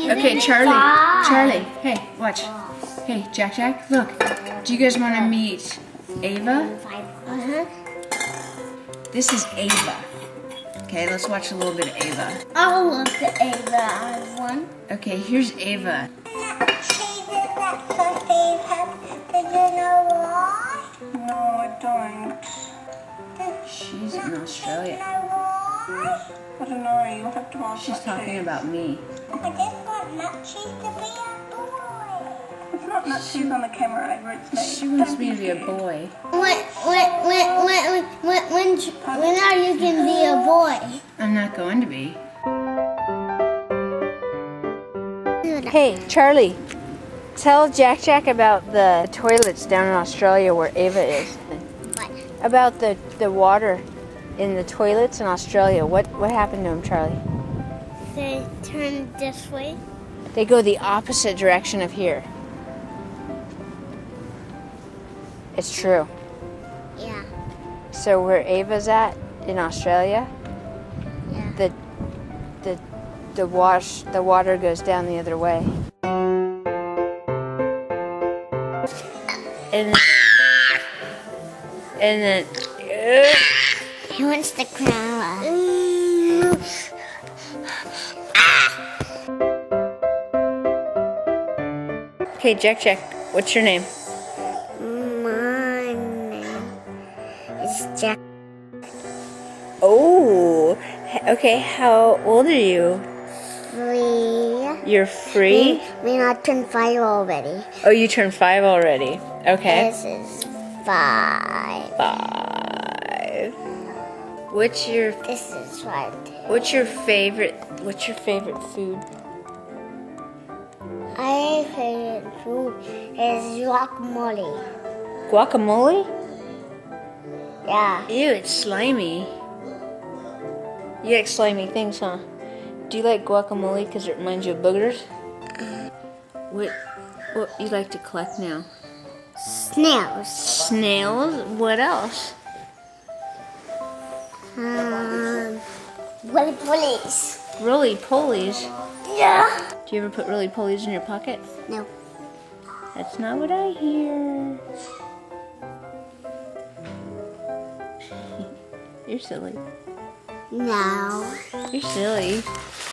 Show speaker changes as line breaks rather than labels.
Okay, Charlie, hey, watch. Hey, Jack, look. Do you guys want to meet Ava? This is Ava. Okay, let's watch a little bit of Ava.
I'll look at Ava as one.
Okay, here's Ava.
Do you know why? No, I don't.
She's in Australia.
I don't know, you'll have to ask.
She's talking about me.
I just want Nutchies to be a boy. It's not Nutchies on the camera, Ava, it's me.
She wants me to be a boy.
When are you going to be a boy?
I'm not going to be. Hey, Charlie, tell Jack about the toilets down in Australia where Ava is.
What?
About the water in the toilets in Australia. What happened to them, Charlie?
They turn this way.
They go the opposite direction of here. It's true.
Yeah.
So where Ava's at in Australia,
Yeah.
the water goes down the other way. And then
He wants the crown.
Okay, Jack, what's your name?
My name is Jack.
Oh, okay, how old are you?
3.
You're free?
We not turned 5 already.
Oh, you turned 5 already. Okay.
This is 5.
5. What's your
This is 5.
favorite food?
My favorite food is guacamole.
Guacamole?
Yeah.
Ew, it's slimy. You like slimy things, huh? Do you like guacamole because it reminds you of boogers? What you like to collect now?
Snails.
Snails? What else?
Police.
Roly-polies?
Yeah.
Do you ever put roly-polies in your pocket?
No.
That's not what I hear. You're silly.
No.
You're silly.